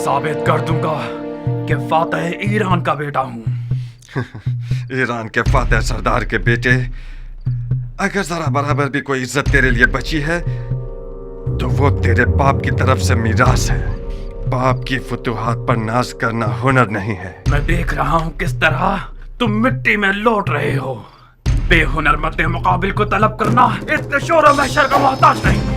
साबित कर दूंगा कि फातेह ईरान का बेटा हूँ। ईरान के फातेह सरदार के बेटे, अगर जरा बराबर भी कोई इज्जत तेरे लिए बची है तो वो तेरे बाप की तरफ से मीरास है। बाप की फुतूहात पर नाज करना हुनर नहीं है। मैं देख रहा हूँ किस तरह तुम मिट्टी में लौट रहे हो। बेहुनर मद्दे मुकाबिल को तलब करना इतने शोर और महशर का मोहताज नहीं।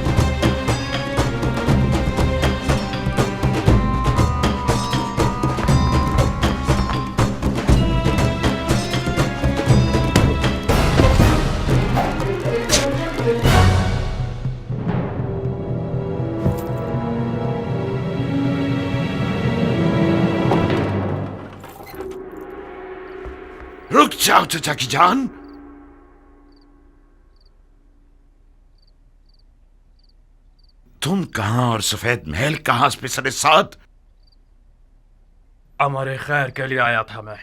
रुक जाओ चचा की जान। तुम कहां और सफेद महल कहां पे सरे साथ? अमर खैर के लिए आया था मैं।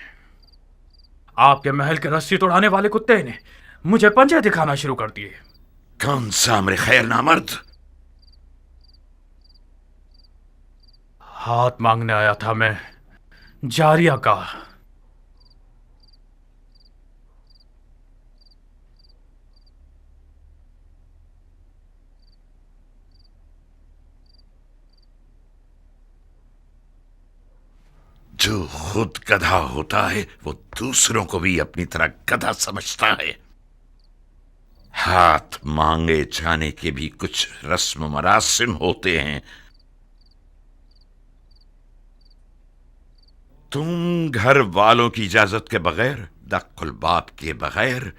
आपके महल के रस्सी तोड़ाने वाले कुत्ते ने मुझे पंजे दिखाना शुरू कर दिए। कौन सा अमर खैर नामर्द? हाथ मांगने आया था मैं जारिया का। जो खुद गधा होता है वो दूसरों को भी अपनी तरह गधा समझता है। हाथ मांगे जाने के भी कुछ रस्म मरासिम होते हैं। तुम घर वालों की इजाजत के बगैर, दक्कुल बाप के बगैर,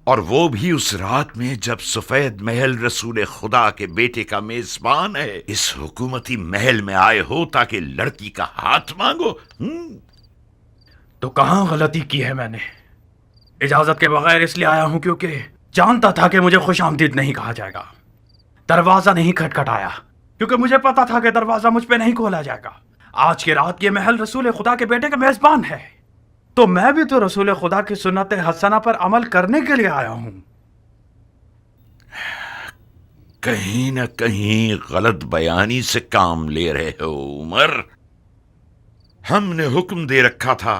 और वो भी उस रात में जब सफेद महल रसूल खुदा के बेटे का मेजबान है, इस हुकूमती महल में आए हो ताकि लड़की का हाथ मांगो। तो कहां गलती की है मैंने? इजाजत के बगैर इसलिए आया हूं क्योंकि जानता था कि मुझे खुशामदीद नहीं कहा जाएगा। दरवाजा नहीं खटखटाया क्योंकि मुझे पता था कि दरवाजा मुझ पे नहीं खोला जाएगा। आज की रात ये महल रसूल खुदा के बेटे का मेजबान है, तो मैं भी तो रसूल खुदा की सुन्नत हसना पर अमल करने के लिए आया हूं। कहीं न कहीं गलत बयानी से काम ले रहे हो उमर। हमने हुक्म दे रखा था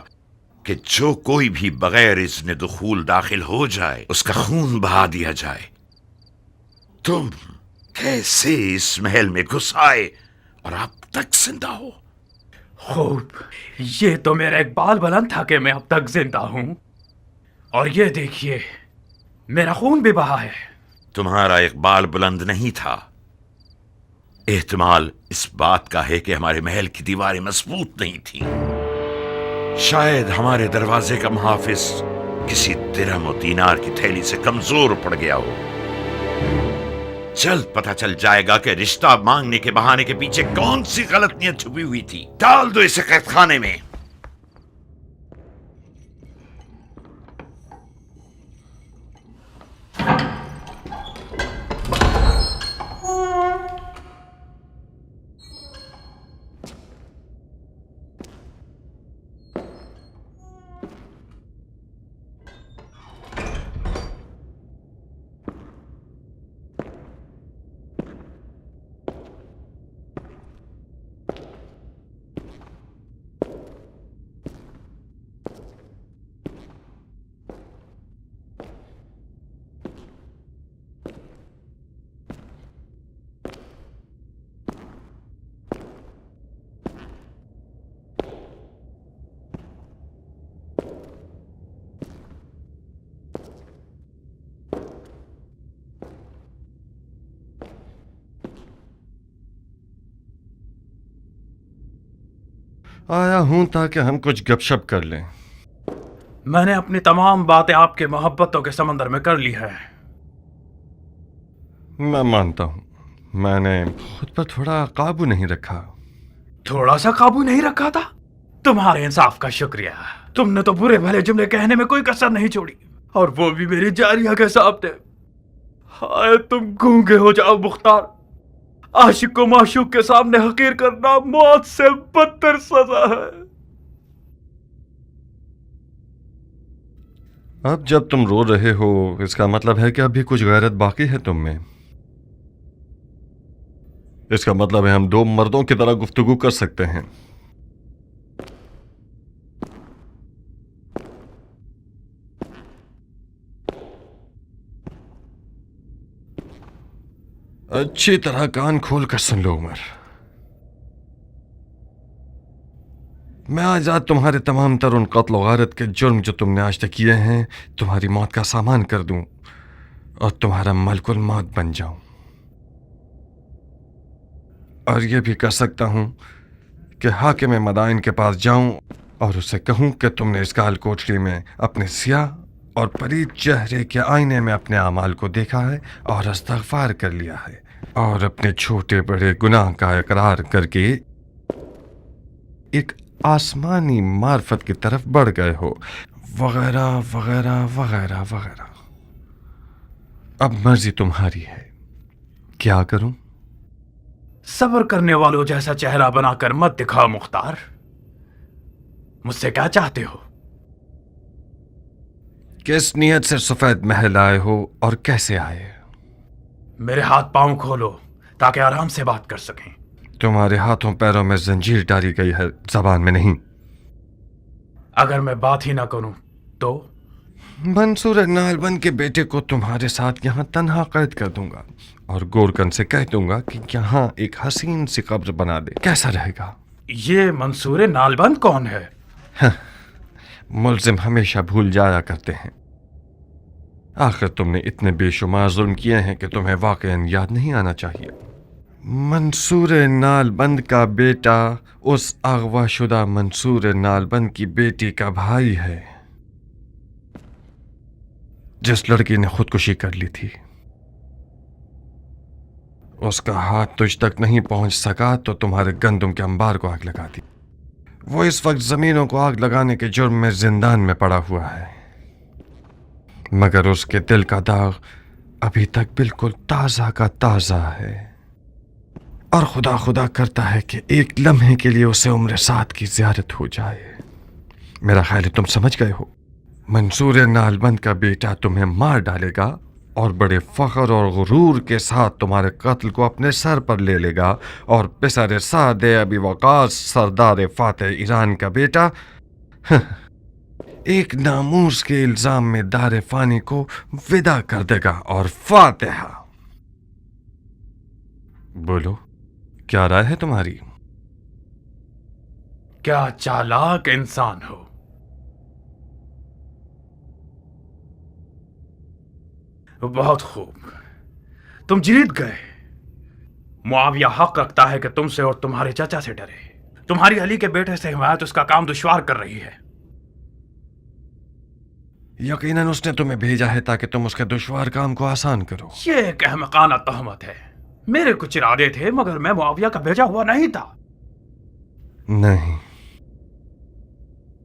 कि जो कोई भी बगैर इज़्न दुखूल दाखिल हो जाए उसका खून बहा दिया जाए। तुम कैसे इस महल में घुस आए और अब तक जिंदा हो? खूब, ये तो मेरा इकबाल बुलंद था कि मैं अब तक जिंदा हूं, और ये देखिए मेरा खून भी बहा है। तुम्हारा इकबाल बुलंद नहीं था, एहतमाल इस बात का है कि हमारे महल की दीवारें मजबूत नहीं थी। शायद हमारे दरवाजे का मुहाफिज किसी दिरहम और दीनार की थैली से कमजोर पड़ गया हो। जल्द पता चल जाएगा कि रिश्ता मांगने के बहाने के पीछे कौन सी गलत नियत छुपी हुई थी। डाल दो इसे कैद खाने में। आया हूं ताकि हम कुछ गपशप कर लें। मैंने अपनी तमाम बातें आपके मोहब्बतों के समंदर में कर ली है। मैं मानता हूं, मैंने खुद पर थोड़ा काबू नहीं रखा। थोड़ा सा काबू नहीं रखा था? तुम्हारे इंसाफ का शुक्रिया। तुमने तो बुरे भले जुमले कहने में कोई कसर नहीं छोड़ी, और वो भी मेरी जारिया के सामने। हाय तुम गूंगे हो जाओ मुख्तार। आशिक को माशूक के सामने हकीर करना मौत से बदतर सजा है। अब जब तुम रो रहे हो इसका मतलब है कि अभी कुछ गैरत बाकी है तुम में। اس کا مطلب ہے ہم دو مردوں کی طرح گفتگو کر سکتے ہیں. اچھی طرح کان کھول کر سن لو عمر. میں آج رات تمہارے تمام تر ان قتل و غارت کے جرم جو تم نے آج تک کیے ہیں تمہاری موت کا سامان کر دوں اور تمہارا ملک الموت بن جاؤں. اور یہ بھی کر سکتا ہوں کہ حاکم مدائن کے پاس جاؤں اور اسے کہوں کہ تم نے اس کال کوٹری میں اپنے سیاہ اور پلید چہرے کے آئینے میں اپنے اعمال کو دیکھا ہے اور استغفار کر لیا ہے اور اپنے چھوٹے بڑے گناہ کا اقرار کر کے ایک آسمانی معرفت کی طرف بڑھ گئے ہو، وغیرہ وغیرہ وغیرہ وغیرہ. اب مرضی تمہاری ہے، کیا کروں؟ صبر کرنے والوں جیسا چہرہ بنا کر مت دکھاؤ مختار. مجھ سے کیا چاہتے ہو؟ کس نیت سے سفید محل آئے ہو اور کیسے آئے؟ میرے ہاتھ پاؤں کھولو تاکہ آرام سے بات کر سکیں. تمہارے ہاتھوں پیروں میں زنجیر ڈالی گئی ہے، زبان میں نہیں. اگر میں بات ہی نہ کروں تو؟ منصور نالبند کے بیٹے کو تمہارے ساتھ یہاں تنہا قید کر دوں گا اور گورکن سے کہہ دوں گا کہ یہاں ایک حسین سی قبر بنا دے. کیسا رہے گا؟ یہ منصور نالبند کون ہے؟ ملزم ہمیشہ بھول جایا کرتے ہیں. آخر تم نے اتنے بے شمار ظلم کیے ہیں کہ تمہیں واقعاً یاد نہیں آنا چاہیے. منصور نالبند کا بیٹا اس اغوا شدہ منصور نالبند کی بیٹی کا بھائی ہے جس لڑکی نے خودکشی کر لی تھی. اس کا ہاتھ تجھ تک نہیں پہنچ سکا تو تمہارے گندم کے انبار کو آگ لگا دی. وہ اس وقت زمینوں کو آگ لگانے کے جرم میں زندان میں پڑا ہوا ہے، مگر اس کے دل کا داغ ابھی تک بالکل تازہ کا تازہ ہے اور خدا خدا کرتا ہے کہ ایک لمحے کے لیے اسے عمر سعد کی زیارت ہو جائے. میرا خیال ہے تم سمجھ گئے ہو. منصور نالبند کا بیٹا تمہیں مار ڈالے گا اور بڑے فخر اور غرور کے ساتھ تمہارے قتل کو اپنے سر پر لے لے گا، اور پسر سعد ابی وقاص سردار فاتح ایران کا بیٹا ایک ناموس کے الزام میں دار فانی کو ودا کر دے گا. اور فاتحہ. بولو، کیا رائے ہے تمہاری؟ کیا چالاک انسان ہو. بہت خوب، تم جیت گئے. معاویہ حق رکھتا ہے کہ تم سے اور تمہارے چچا سے ڈرے. تمہاری علی کے بیٹے سے حمایت اس کا کام دشوار کر رہی ہے. یقیناً اس نے تمہیں بھیجا ہے تاکہ تم اس کے دشوار کام کو آسان کرو. یہ ایک احمقانہ تہمت ہے. میرے کچھ ارادے تھے مگر میں معاویہ کا بھیجا ہوا نہیں تھا. نہیں،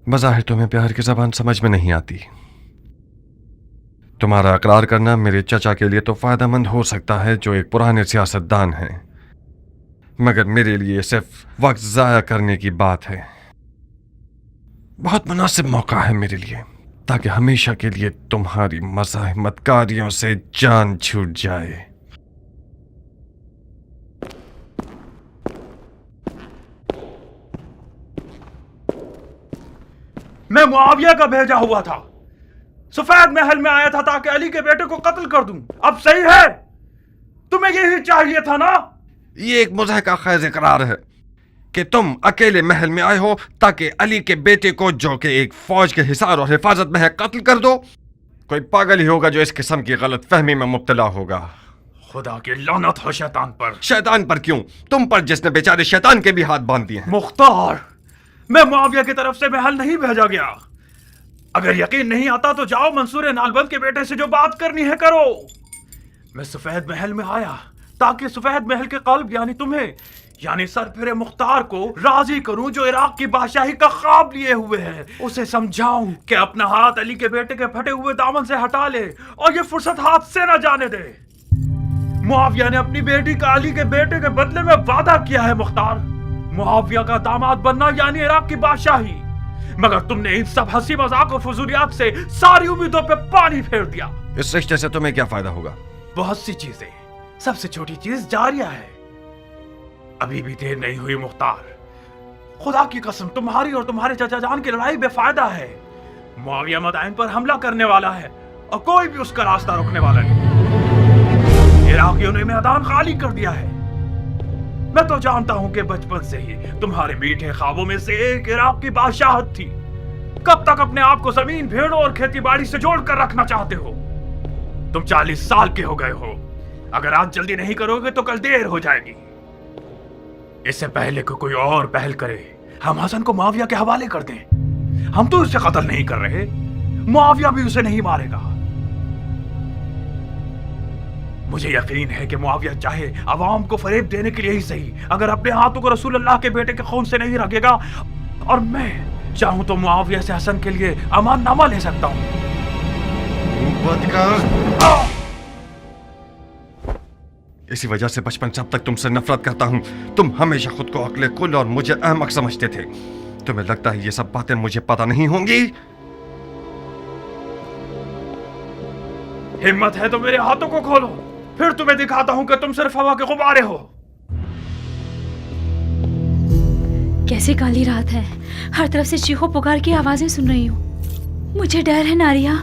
بظاہر تمہیں پیار کی زبان سمجھ میں نہیں آتی. تمہارا اقرار کرنا میرے چچا کے لیے تو فائدہ مند ہو سکتا ہے جو ایک پرانے سیاست دان ہیں، مگر میرے لیے صرف وقت ضائع کرنے کی بات ہے. بہت مناسب موقع ہے میرے لیے تاکہ ہمیشہ کے لیے تمہاری مزاحمت کاریوں سے جان چھوٹ جائے. میں معاویہ کا بھیجا ہوا تھا. سفید محل میں آیا تھا تاکہ علی کے بیٹے کو قتل کر دوں. اب صحیح ہے؟ تمہیں یہی چاہیے تھا نا؟ یہ ایک مضحکہ خیز اقرار ہے کہ تم اکیلے محل میں آئے ہو تاکہ علی کے بیٹے کو، جو کہ ایک فوج کے حصار اور حفاظت میں ہے، قتل کر دو. کوئی پاگل ہی ہوگا جو اس قسم کی غلط فہمی میں مبتلا ہوگا. خدا کی لعنت ہو شیطان پر. شیطان پر کیوں؟ تم پر جس نے بیچارے شیطان کے بھی ہاتھ باندھ دیے ہیں. مختار، میں معاویہ کی طرف سے محل نہیں بھیجا گیا. اگر یقین نہیں آتا تو جاؤ منصور نالبند کے بیٹے سے جو بات کرنی ہے کرو. میں سفید محل میں آیا تاکہ سفید محل کے قلب یعنی تمہیں، یعنی سرپھر مختار کو راضی کروں جو عراق کی بادشاہی کا خواب لیے ہوئے ہے. اسے سمجھاؤں کہ اپنا ہاتھ علی کے بیٹے کے پھٹے ہوئے دامن سے ہٹا لے اور یہ فرصت ہاتھ سے نہ جانے دے. معاویہ نے اپنی بیٹی کا علی کے بیٹے کے بدلے میں وعدہ کیا ہے مختار. معاویہ کا داماد بننا یعنی عراق کی بادشاہی. مگر تم نے ان سب ہنسی مذاق اور فضولیات سے ساری امیدوں پہ پانی پھیر دیا. اس رشتے سے تمہیں کیا فائدہ ہوگا؟ بہت سی چیزیں. سب سے چھوٹی چیز جاریہ ہے. अभी भी देर नहीं हुई मुख्तार। खुदा की कसम, तुम्हारी और तुम्हारे चाचा जान की लड़ाई बेफायदा है। मुआविया मदाइन पर हमला करने वाला है और कोई भी उसका रास्ता रोकने वाला नहीं। इराकियों ने मैदान खाली कर दिया है। मैं तो जानता हूं कि बचपन से ही तुम्हारे मीठे ख्वाबों में से एक इराक की बादशाहत थी। कब तक अपने आप को जमीन, भेड़ों और खेती बाड़ी से जोड़ कर रखना चाहते हो? तुम 40 साल के हो गए हो। अगर आज जल्दी नहीं करोगे तो कल देर हो जाएगी। इससे पहले कि कोई और पहल करे, हम हसन को मुआविया के हवाले कर दें। हम तो उसे कत्ल नहीं कर रहे, मुआविया भी उसे नहीं मारेगा। मुझे यकीन है कि मुआविया चाहे अवाम को फरेब देने के लिए ही सही, अगर अपने हाथों को रसूल अल्लाह के बेटे के खून से नहीं रखेगा, और मैं चाहूं तो मुआविया से हसन के लिए अमाननामा ले सकता हूं। इसी वजह से बचपन से अब तक तुमसे नफरत करता हूं। तुम हमेशा खुद को अक्ल कुल और मुझे अहमक समझते थे। तुम्हें लगता है ये सब बातें मुझे पता नहीं होंगी? हिम्मत है तो मेरे हाथों को खोलो, फिर तुम्हें दिखाता हूं कि तुम सिर्फ हवा के गुब्बारे हो। कैसी काली रात है, हर तरफ से चीखों पुकार की आवाजें सुन रही हूँ। मुझे डर है नारिया,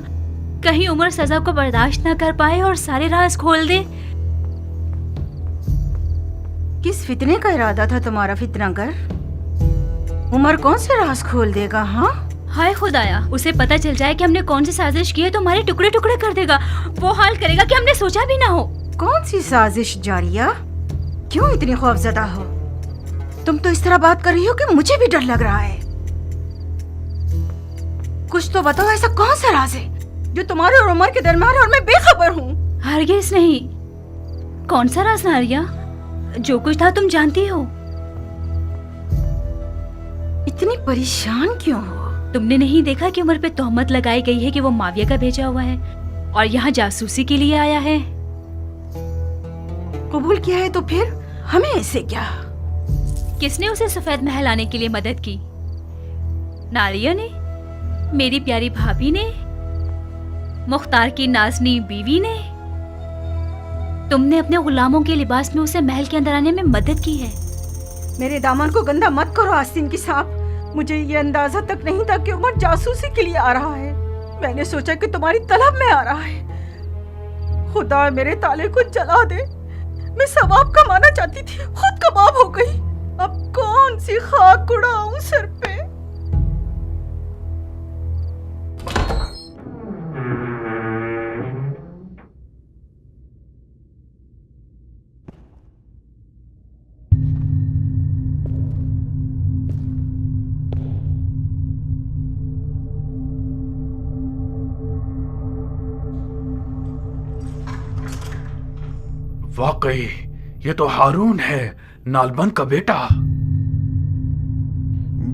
कहीं उमर सजा को बर्दाश्त ना कर पाए और सारे राज खोल दे। किस फितने का इरादा था तुम्हारा फितनागर? उमर कौन से राज खोल देगा? हाँ, हाय खुदाया, उसे पता चल जाए कि हमने कौन सी साजिश की है तो हमारे टुकड़े टुकड़े कर देगा। वो हाल करेगा कि हमने सोचा भी ना हो। कौन सी साजिश जारिया? क्यों इतनी खौफजदा हो? तुम तो इस तरह बात कर रही हो कि मुझे भी डर लग रहा है। कुछ तो बताओ, ऐसा कौन सा राज है जो तुम्हारे और उमर के दरमियान और मैं बेखबर हूँ? हरगिज़ नहीं। कौन सा राज नारिया? जो कुछ था तुम जानती हो। इतनी परेशान क्यों हो? तुमने नहीं देखा कि उमर पे तोहमत लगाई गई है कि वो माविया का भेजा हुआ है और यहाँ जासूसी के लिए आया है। कबूल किया है तो फिर हमें ऐसे क्या? किसने उसे सफेद महल आने के लिए मदद की? नारिया ने, मेरी प्यारी भाभी ने, मुख्तार की नाज़नी बीवी ने। तुमने अपने गुलामों के लिबास में उसे महल के अंदर आने में मदद की है। मेरे दामन को गंदा मत करो आस्तीन की साहब। मुझे ये अंदाजा तक नहीं था कि उमर जासूसी के लिए आ रहा है। मैंने सोचा कि तुम्हारी तलब में आ रहा है। खुदा मेरे ताले को जला दे। मैं सवाब कमाना चाहती थी, खुद कबाब हो गई। अब कौन सी खाक उड़ाऊं सर पे? वाकई ये तो हारून है, नालबंद का बेटा।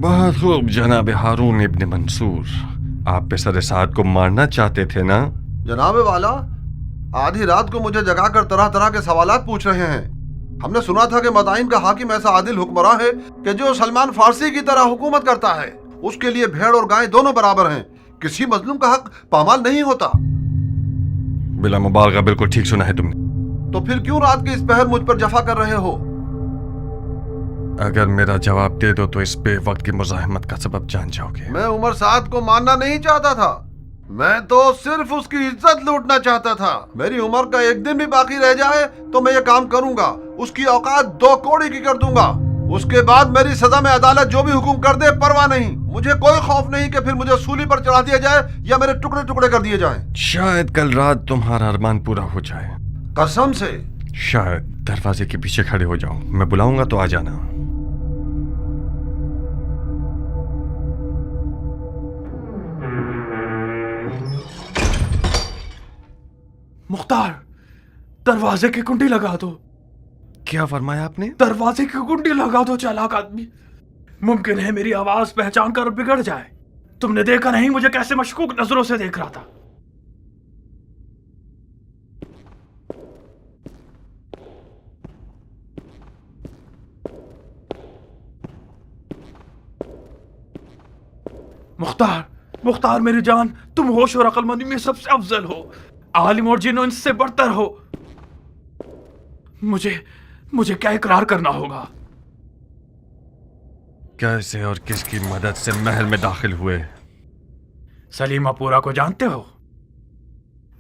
बहुत खूब जनाब हारून इब्न मंसूर, आप पेसर साद को मारना चाहते थे ना? जनाब वाला, आधी रात को मुझे जगाकर तरह तरह के सवालात पूछ रहे हैं। हमने सुना था कि मदाइन का हाकिम ऐसा आदिल हुक्मरान है कि जो सलमान फारसी की तरह हुकूमत करता है। उसके लिए भेड़ और गाय दोनों बराबर हैं। किसी मजलूम का हक पामाल नहीं होता। बिला मुबालगा बिल्कुल ठीक सुना है तुमने। तो फिर क्यों रात के इस पहर मुझ पर जफा कर रहे हो? अगर मेरा जवाब दे दो तो इस बेवक्त की मुज़ाहमत का सबब जान जाओगे। मैं उमर साद को मानना नहीं चाहता था। मैं तो सिर्फ उसकी इज्जत लूटना चाहता था। मेरी उम्र का एक दिन भी बाकी रह जाए तो मैं ये काम करूंगा। उसकी औकात 2 कौड़ी की कर दूंगा। उसके बाद मेरी सजा में अदालत जो भी हुक्म कर दे परवाह नहीं। मुझे कोई खौफ नहीं कि फिर मुझे सूली पर चढ़ा दिया जाए या मेरे टुकड़े टुकड़े कर दिए जाएं। शायद कल रात तुम्हारा अरमान पूरा हो जाए। कसम से। शायद दरवाजे के पीछे खड़े हो जाऊं, मैं बुलाऊंगा तो आ जाना। मुख्तार, दरवाजे की कुंडी लगा दो। क्या फरमाया आपने? दरवाजे की कुंडी लगा दो चालाक आदमी। मुमकिन है मेरी आवाज पहचान कर बिगड़ जाए। तुमने देखा नहीं मुझे कैसे मशकूक नजरों से देख रहा था। मुख्तार, मुख्तार मेरी जान, तुम होश और अक्लमंदी में सबसे अफजल हो। आलिम और जिन्नो इनसे बढ़तर हो। मुझे क्या इकरार करना होगा? कैसे और किसकी मदद से महल में दाखिल हुए? सलीमा पूरा को जानते हो?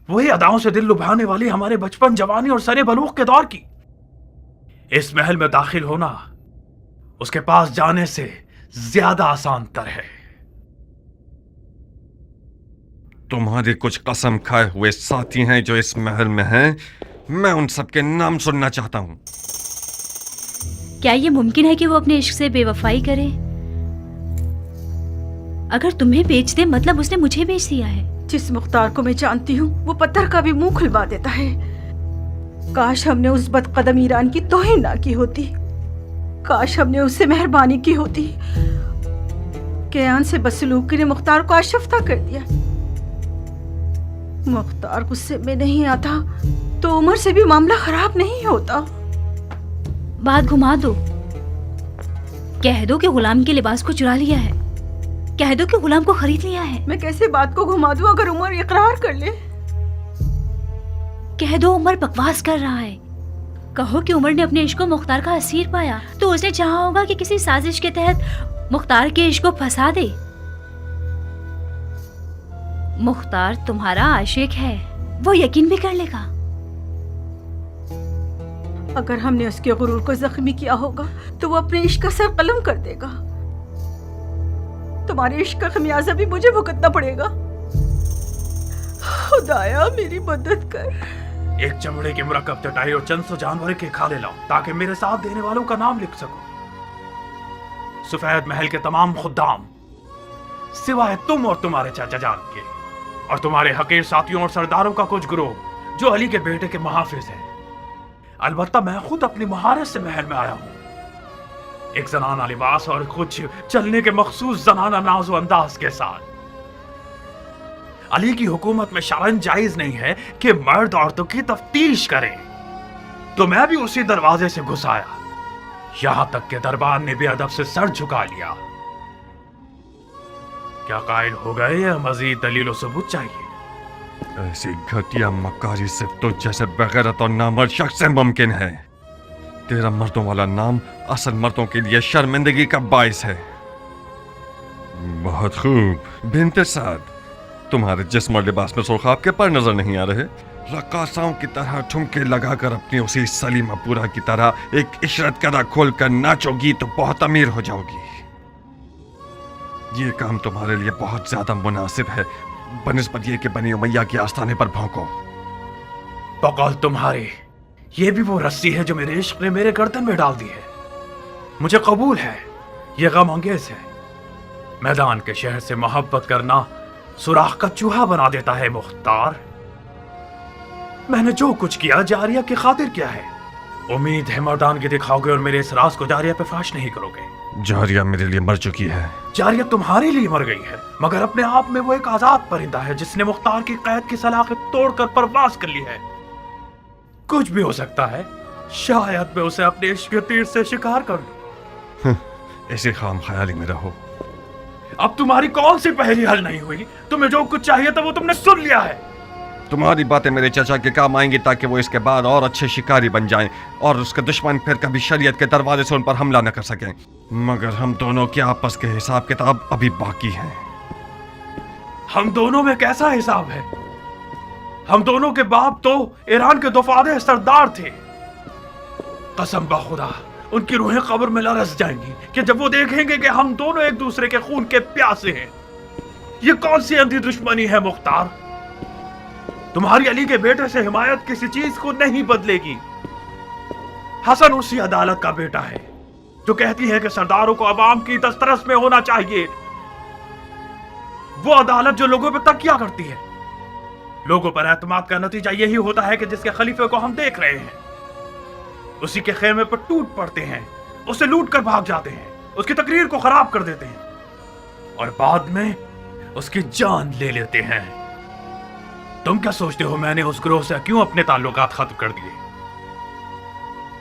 वही अदाओं से दिल लुभाने वाली हमारे बचपन, जवानी और सरे बलूग के दौर की। इस महल में दाखिल होना उसके पास जाने से ज्यादा आसान तर है। तुम्हारे कुछ कसम खाए हुए साथी हैं जो इस महल में हैं। मैं उन सबके नाम सुनना चाहता हूं। क्या ये मुमकिन है कि वो अपने इश्क से बेवफाई करे? अगर तुम्हें बेच दे मतलब उसने मुझे बेच दिया है। जिस मुख्तार को मैं जानती हूँ वो पत्थर का भी मुंह खुलवा देता है। काश हमने उस बदकदम ईरान की तौहीन ना की होती। काश हमने उससे मेहरबानी की होती। कयान से बदसलूकी ने मुख्तार को आशफ्ता कर दिया। मुख्तार गुस्से में नहीं आता तो उमर से भी मामला खराब नहीं होता। बात घुमा दो। कह दो कि गुलाम के लिबास को चुरा लिया है। कह दो कि गुलाम को खरीद लिया है। मैं कैसे बात को घुमा दूं अगर उमर इकरार कर ले? कह दो उमर बकवास कर रहा है। कहो कि उमर ने अपने इश्क को मुख्तार का असीर पाया तो उसने चाहा होगा कि किसी साजिश के तहत मुख्तार के इश्क को फंसा दे। मुख्तार तुम्हारा आशिक है, वो यकीन भी कर लेगा। अगर हमने उसके गुरूर को जख्मी किया होगा तो वो अपने इश्क का सर कलम कर देगा। तुम्हारे इश्क का खमियाजा भी मुझे भुगतना पड़ेगा। खुदाया मेरी मदद कर। एक चमड़े के मुरक्कब चटाई और चंद सौ जानवर के खाले लाओ ताकि मेरे साथ देने वालों का नाम लिख सकूं। सफेद महल के तमाम खुद्दाम सिवाय तुम और तुम्हारे चाचा जान के और तुम्हारे हकीर साथियों और सरदारों का कुछ ग्रोह जो अली के बेटे के मुहाफिज है। अलबत्ता मैं खुद अपनी महारत से महल में आया हूं। एक जनाना लिबास और कुछ चलने के मखसूस जनाना नाजो अंदाज के साथ। अली की हुकूमत में शरन जायज नहीं है कि मर्द औरतों की तफ्तीश करें, तो मैं भी उसी दरवाजे से घुस आया। यहां तक के दरबार ने भी अदब से सर झुका लिया। क्या कायल हो गए या मजीद दलील और सबूत चाहिए? ऐसी घटिया मकारी सिर्फ तो जैसे बेगैरत और नामर्द शख्स से मुमकिन है। तेरा मर्दों वाला नाम असल मर्दों के लिए शर्मिंदगी का बाइस है। बहुत खूब बिन्ते साद, तुम्हारे जिस्म और लिबास में सुर्ख आपके पर नजर नहीं आ रहे। रक्कासाओं की तरह ठुमके लगाकर अपनी उसी सलीमा पूरा की तरह एक इशरत कदा खोल कर नाचोगी तो बहुत अमीर हो जाओगी। ये काम तुम्हारे लिए बहुत ज्यादा मुनासिब है बनिस्बत ये कि बनी उमैया के आस्थाने पर भौंको। बकौल तुम्हारे, ये भी वो रस्सी है जो मेरे इश्क ने मेरे गर्दन में डाल दी है। मुझे कबूल है, ये गम अंगेज है। मैदान के शहर से मोहब्बत करना सुराख का चूहा बना देता है मुख्तार। मैंने जो कुछ किया जारिया की खातिर किया है। उम्मीद है मर्दानगी दिखाओगे और मेरे इस राज को जारिया पे फाश नहीं करोगे। जारिया मेरे लिए मर चुकी है। जारिया तुम्हारे लिए मर गई है, मगर अपने आप में वो एक आजाद परिंदा है जिसने मुख्तार की कैद की सलाखत तोड़कर परवाज कर ली है। कुछ भी हो सकता है, शायद मैं उसे अपने इश्क के तीर से शिकार कर लूं। ऐसे खाम ख्याली में रहो। अब तुम्हारी कौन सी पहेली हल नहीं हुई? तुम्हें जो कुछ चाहिए था वो तुमने सुन लिया है। तुम्हारी बातें मेरे चाचा के काम आएंगी ताकि वो इसके बाद और अच्छे शिकारी बन जाएं और उसके दुश्मन फिर कभी शरीयत के दरवाजे से उन पर हमला न कर सकें। मगर हम दोनों के आपस के हिसाब किताब अभी बाकी हैं। हम दोनों में कैसा हिसाब है? हम दोनों के बाप तो ईरान के दफादे सरदार थे। कसम बखुदा उनकी रूहें कब्र में लरस जाएंगी कि जब वो देखेंगे कि हम दोनों एक दूसरे के खून के प्यासे हैं। ये कौन सी अंधी दुश्मनी है मुख्तार? तुम्हारी अली के बेटे से हिमायत किसी चीज को नहीं बदलेगी। हसन उसी अदालत का बेटा है जो कहती है कि सरदारों को अवाम की दस्तरस में होना चाहिए। वो अदालत जो लोगों पर तकिया करती है। लोगों पर एतमाद का नतीजा यही होता है कि जिसके खलीफे को हम देख रहे हैं उसी के खेमे पर टूट पड़ते हैं, उसे लूट कर भाग जाते हैं, उसकी तकरीर को खराब कर देते हैं और बाद में उसकी जान ले लेते हैं। तुम क्या सोचते हो मैंने उस ग्रोह से क्यों अपने ताल्लुकात खत्म कर दिए?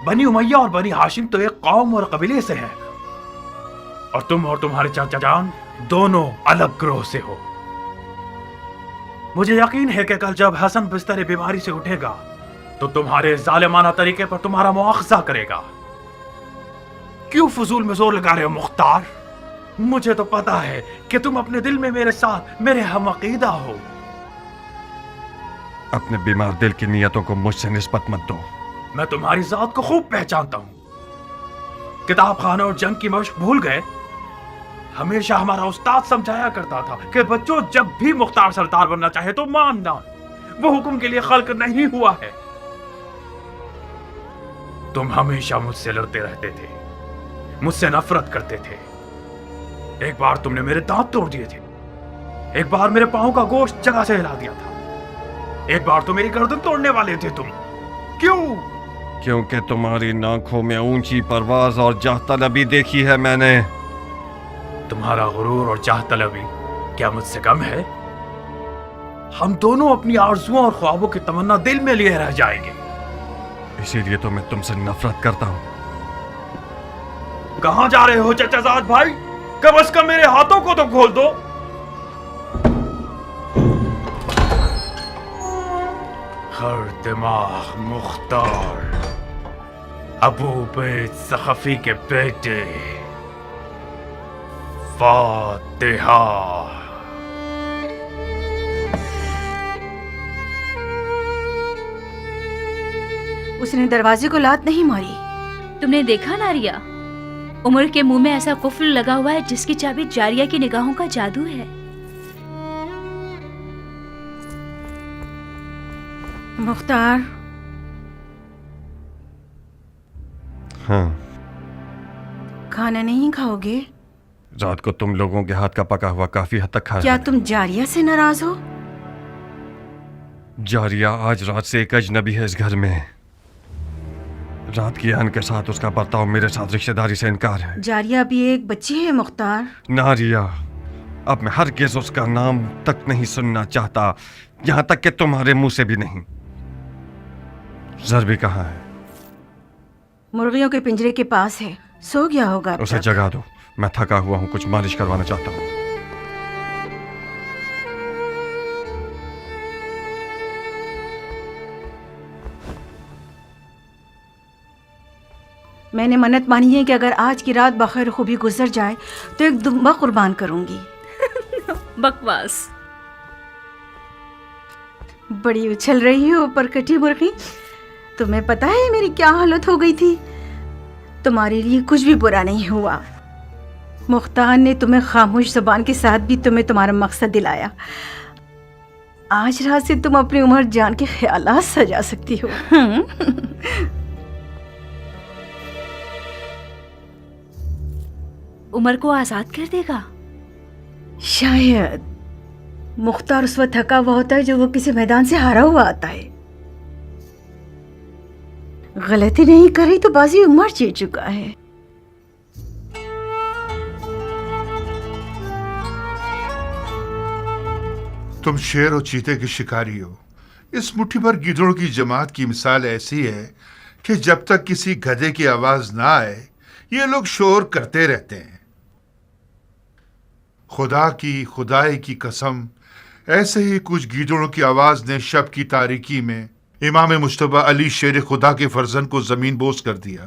बनी उमैया और बनी हाशिम तो एक कौम और कबीले से हैं और तुम और तुम्हारे चाचा जान दोनों अलग ग्रोह से हो। मुझे यकीन है कि कल जब हसन बिस्तर बीमारी से उठेगा तो तुम्हारे जालिमाना तरीके पर तुम्हारा मुआखजा करेगा। क्यों फजूल में जोर लगा रहे हो मुख्तार? मुझे तो पता है कि तुम अपने दिल में मेरे साथ मेरे हम अकीदा हो। अपने बीमार दिल की नियतों को मुझसे निस्बत मत दो। मैं तुम्हारी जात को खूब पहचानता हूँ। किताब खाना और जंग की मशक भूल गए? हमेशा हमारा उस्ताद समझाया करता था कि बच्चों, जब भी मुख्तार सरदार बनना चाहे तो मानना, वो हुक्म के लिए खल्क नहीं हुआ है। तुम हमेशा मुझसे लड़ते रहते थे, मुझसे नफरत करते थे। एक बार तुमने मेरे दांत तोड़ दिए थे, एक बार मेरे पांव का गोश्त जगह से हिला दिया था, एक बार तो मेरी गर्दन तोड़ने वाले थे तुम। क्यों? क्योंकि तुम्हारी आंखों में ऊंची परवाज और जाह तलबी देखी है मैंने। तुम्हारा गुरूर और चाह तलबी क्या मुझसे कम है? हम दोनों अपनी आरज़ुओं और ख्वाबों की तमन्ना दिल में लिए रह जाएंगे। इसीलिए तो मैं तुमसे नफरत करता हूँ। कहां जा रहे हो चचाजाद भाई? कम से कम मेरे हाथों को तो खोल दो। हर दिमाग मुख्तार, अबू बैद सखफी के बेटे, फातिहा। उसने दरवाजे को लात नहीं मारी। तुमने देखा नारिया, उमर के मुंह में ऐसा कुफ्र लगा हुआ है जिसकी चाबी जारिया की निगाहों का जादू है। मुख्तार, हाँ, खाना नहीं खाओगे? रात को तुम लोगों के हाथ का पका हुआ काफी हद तक खाया। क्या तुम जारिया से नाराज हो? जारिया आज रात से एक अजनबी है इस घर में। रात की आन के साथ उसका बर्ताव मेरे साथ रिश्तेदारी से इनकार है। जारिया भी एक बच्ची है मुख्तार। नारिया, अब मैं हरगिज़ उसका नाम तक नहीं सुनना चाहता, यहां तक कि तुम्हारे मुंह से भी नहीं। ज़रबी कहाँ है? मुर्गियों के पिंजरे के पास है, सो गया होगा अब उसे तक। जगा दो, मैं थका हुआ हूं, कुछ मालिश करवाना चाहता हूं। मैंने मन्नत मानी है कि अगर आज की रात बखैर खूबी गुजर जाए तो एक दुम्बा कुर्बान करूंगी। बकवास। बड़ी उछल रही हो परकटी मुर्गी। तुम्हें पता है मेरी क्या हालत हो गई थी? तुम्हारे लिए कुछ भी बुरा नहीं हुआ। मुख्तार ने तुम्हें खामोश ज़बान के साथ भी तुम्हें तुम्हारा मकसद दिलाया। आज रात से तुम अपनी उम्र जान के ख्यालात सजा सकती हो। उमर को आजाद कर देगा? शायद। मुख्तार उस वक्त थका हुआ होता है जो वो किसी मैदान से हारा हुआ आता है। गलती नहीं करी तो बाजी उमर जीत चुका है। तुम शेर और चीते के शिकारी हो। इस मुट्ठी भर गिद्धों की जमात की मिसाल ऐसी है कि जब तक किसी गधे की आवाज ना आए ये लोग शोर करते रहते हैं। खुदा की खुदाई की कसम, ऐसे ही कुछ गीदड़ों की आवाज ने शब की तारीकी में इमाम मुश्तबा अली शेर खुदा के फर्जंद को जमीन बोस कर दिया।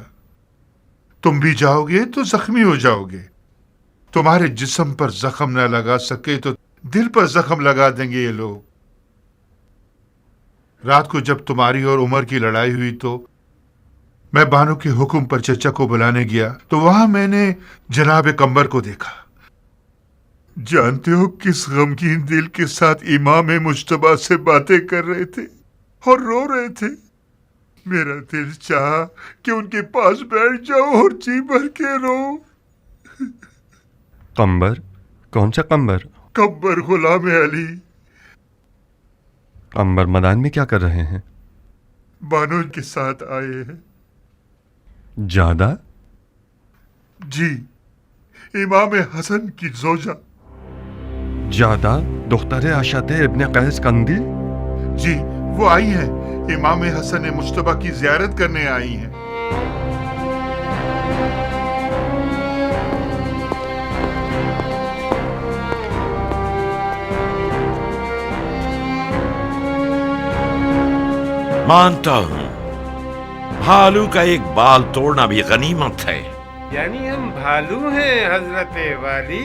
तुम भी जाओगे तो जख्मी हो जाओगे। तुम्हारे जिस्म पर जख्म न लगा सके तो दिल पर जख्म लगा देंगे ये लोग। रात को जब तुम्हारी और उमर की लड़ाई हुई तो मैं बानो के हुक्म पर चचा को बुलाने गया तो वहां मैंने जनाब कंबर को देखा। जानते हो किस गमगीन दिल के साथ इमाम मुश्तबा से बातें कर रहे थे और रो रहे थे। मेरा दिल चाहा कि उनके पास बैठ जाओ और जी भर के रो। कंबर? कौन सा कंबर? कंबर गुलाम अली। कंबर मैदान में क्या कर रहे हैं? बानो के साथ आए हैं। ज्यादा? जी, इमाम हसन की जोजा। ज्यादा दुख्तरे अशद इब्ने कैस कंदी? जी, वो आई हैं। इमाम हसन मुश्तबा की जियारत करने आई हैं। मानता हूं भालू का एक बाल तोड़ना भी गनीमत है, یعنی ہم بھالو ہیں حضرت والی؟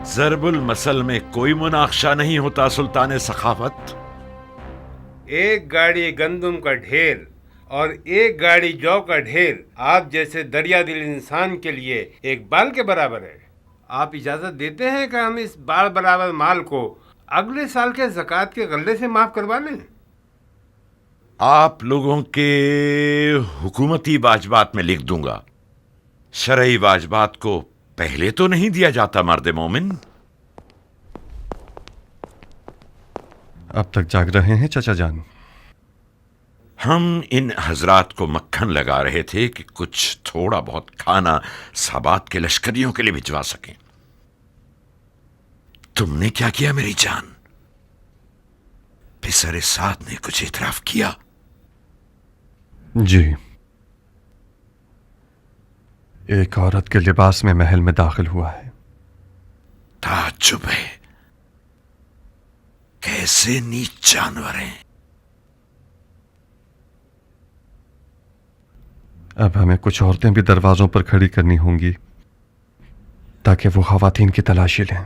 ضرب المثل میں کوئی مناقشہ نہیں ہوتا سلطان سخاوت. ایک گاڑی گندم کا ڈھیر اور ایک گاڑی جو کا ڈھیر آپ جیسے دریا دل انسان کے لیے ایک بال کے برابر ہے. آپ اجازت دیتے ہیں کہ ہم اس بال برابر مال کو اگلے سال کے زکوٰۃ کے غلے سے معاف کروا لیں؟ آپ لوگوں کے حکومتی واجبات میں لکھ دوں گا. شرعی واجبات کو پہلے تو نہیں دیا جاتا مرد مومن. اب تک جاگ رہے ہیں چچا جان؟ ہم ان حضرات کو مکھن لگا رہے تھے کہ کچھ تھوڑا بہت کھانا سابات کے لشکریوں کے لیے بھجوا سکیں. تم نے کیا کیا میری جان؟ پسر سعد نے کچھ اعتراف کیا؟ جی، ایک عورت کے لباس میں محل میں داخل ہوا ہے. تعجب ہے، کیسے نیچ جانور ہیں. اب ہمیں کچھ عورتیں بھی دروازوں پر کھڑی کرنی ہوں گی تاکہ وہ خواتین کی تلاشی لیں.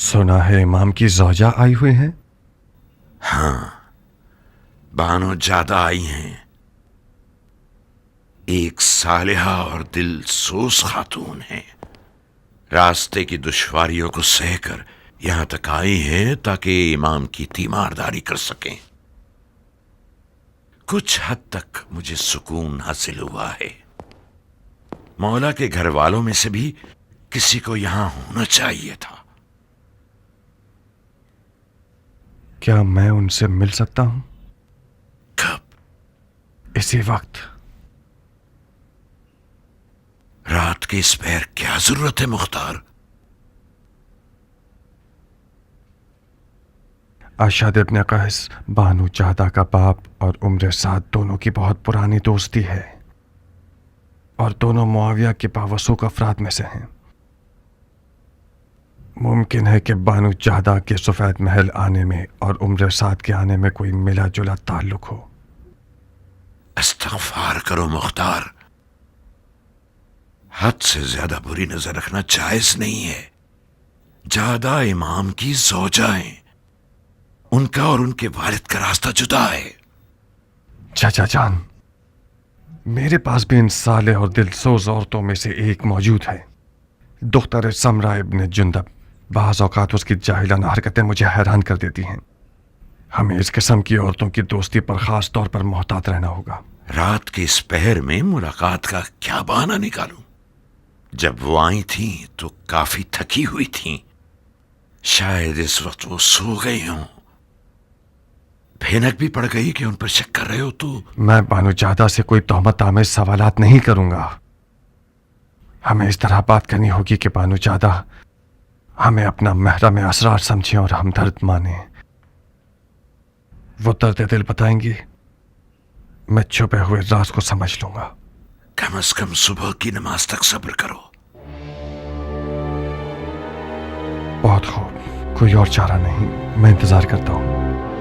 سنا ہے امام کی زوجہ آئی ہوئی ہیں؟ ہاں، بانو زیادہ آئی ہیں. ایک صالحہ اور دل سوز خاتون ہیں. راستے کی دشواریوں کو سہ کر یہاں تک آئی ہیں تاکہ امام کی تیمارداری کر سکیں. کچھ حد تک مجھے سکون حاصل ہوا ہے. مولا کے گھر والوں میں سے بھی کسی کو یہاں ہونا چاہیے تھا. کیا میں ان سے مل سکتا ہوں؟ کب؟ اسی وقت. رات کے اس پیر کیا ضرورت ہے مختار؟ ارشاد ابن قیس بانو چہدہ کا باپ اور عمر سعد دونوں کی بہت پرانی دوستی ہے اور دونوں معاویہ کے باوثوق افراد میں سے ہیں. ممکن ہے کہ بانو چہدہ کے سفید محل آنے میں اور عمر سعد کے آنے میں کوئی ملا جلا تعلق ہو. استغفار کرو مختار، حد سے زیادہ بری نظر رکھنا جائز نہیں ہے. جادہ امام کی زوجہ ہیں، ان کا اور ان کے والد کا راستہ جدا ہے. چچا جان، میرے پاس بھی ان صالح اور دلسوز عورتوں میں سے ایک موجود ہے. دختر سمرہ ابن جندب. بعض اوقات اس کی جاہلانہ حرکتیں مجھے حیران کر دیتی ہیں. ہمیں اس قسم کی عورتوں کی دوستی پر خاص طور پر محتاط رہنا ہوگا. رات کے اس پہر میں ملاقات کا کیا بہانہ نکالوں؟ جب وہ آئی تھیں تو کافی تھکی ہوئی تھیں. شاید اس وقت وہ سو گئی ہوں. بھینک بھی پڑ گئی کہ ان پر شک کر رہے ہو تو؟ میں بانو چہدہ سے کوئی تہمت آمیز سوالات نہیں کروں گا. ہمیں اس طرح بات کرنی ہوگی کہ بانو چہدہ ہمیں اپنا محرم اسرار سمجھیں اور ہمدرد مانیں. وہ درد دل بتائیں گی، میں چھپے ہوئے راز کو سمجھ لوں گا. کم از کم صبح کی نماز تک صبر کرو. بہت خوب، کوئی اور چارہ نہیں. میں انتظار کرتا ہوں.